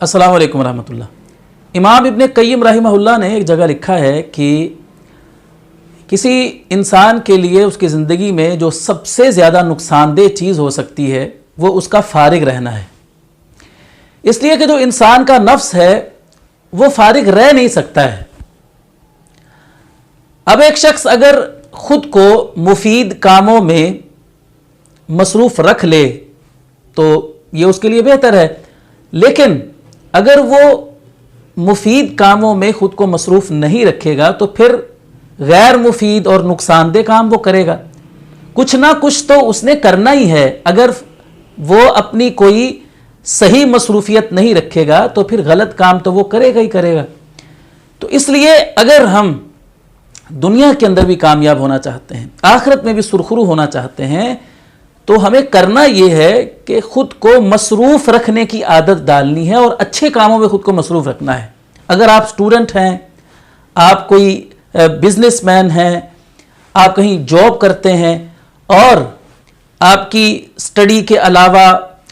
السلام علیکم ورحمۃ اللہ۔ امام ابن قیم رحمہ اللہ نے ایک جگہ لکھا ہے کہ کسی انسان کے لیے اس کی زندگی میں جو سب سے زیادہ نقصان دہ چیز ہو سکتی ہے وہ اس کا فارغ رہنا ہے، اس لیے کہ جو انسان کا نفس ہے وہ فارغ رہ نہیں سکتا ہے۔ اب ایک شخص اگر خود کو مفید کاموں میں مصروف رکھ لے تو یہ اس کے لیے بہتر ہے، لیکن اگر وہ مفید کاموں میں خود کو مصروف نہیں رکھے گا تو پھر غیر مفید اور نقصان دہ کام وہ کرے گا۔ کچھ نہ کچھ تو اس نے کرنا ہی ہے، اگر وہ اپنی کوئی صحیح مصروفیت نہیں رکھے گا تو پھر غلط کام تو وہ کرے گا ہی کرے گا۔ تو اس لیے اگر ہم دنیا کے اندر بھی کامیاب ہونا چاہتے ہیں، آخرت میں بھی سرخرو ہونا چاہتے ہیں، تو ہمیں کرنا یہ ہے کہ خود کو مصروف رکھنے کی عادت ڈالنی ہے اور اچھے کاموں میں خود کو مصروف رکھنا ہے۔ اگر آپ سٹوڈنٹ ہیں، آپ کوئی بزنس مین ہیں، آپ کہیں جاب کرتے ہیں اور آپ کی سٹڈی کے علاوہ،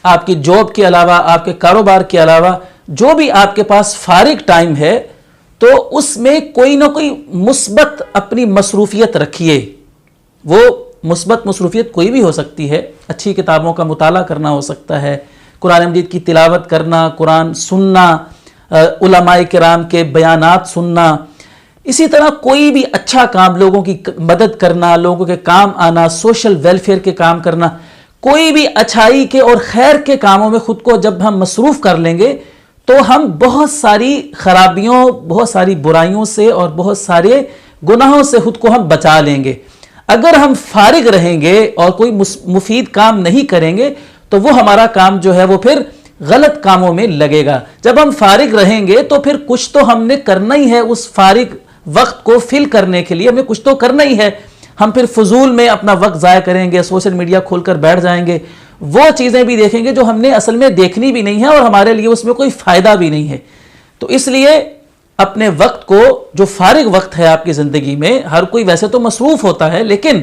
آپ کی جاب کے علاوہ، آپ کے کاروبار کے علاوہ جو بھی آپ کے پاس فارغ ٹائم ہے تو اس میں کوئی نہ کوئی مثبت اپنی مصروفیت رکھیے۔ وہ مثبت مصروفیت کوئی بھی ہو سکتی ہے، اچھی کتابوں کا مطالعہ کرنا ہو سکتا ہے، قرآن مجید کی تلاوت کرنا، قرآن سننا، علماء کرام کے بیانات سننا، اسی طرح کوئی بھی اچھا کام، لوگوں کی مدد کرنا، لوگوں کے کام آنا، سوشل ویلفیئر کے کام کرنا، کوئی بھی اچھائی کے اور خیر کے کاموں میں خود کو جب ہم مصروف کر لیں گے تو ہم بہت ساری خرابیوں، بہت ساری برائیوں سے اور بہت سارے گناہوں سے خود کو ہم بچا لیں گے۔ اگر ہم فارغ رہیں گے اور کوئی مفید کام نہیں کریں گے تو وہ ہمارا کام جو ہے وہ پھر غلط کاموں میں لگے گا۔ جب ہم فارغ رہیں گے تو پھر کچھ تو ہم نے کرنا ہی ہے، اس فارغ وقت کو فل کرنے کے لیے ہمیں کچھ تو کرنا ہی ہے۔ ہم پھر فضول میں اپنا وقت ضائع کریں گے، سوشل میڈیا کھول کر بیٹھ جائیں گے، وہ چیزیں بھی دیکھیں گے جو ہم نے اصل میں دیکھنی بھی نہیں ہے اور ہمارے لیے اس میں کوئی فائدہ بھی نہیں ہے۔ تو اس لیے اپنے وقت کو، جو فارغ وقت ہے آپ کی زندگی میں، ہر کوئی ویسے تو مصروف ہوتا ہے لیکن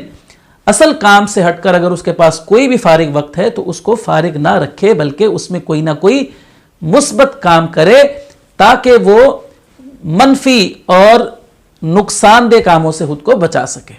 اصل کام سے ہٹ کر اگر اس کے پاس کوئی بھی فارغ وقت ہے تو اس کو فارغ نہ رکھے بلکہ اس میں کوئی نہ کوئی مثبت کام کرے تاکہ وہ منفی اور نقصان دہ کاموں سے خود کو بچا سکے۔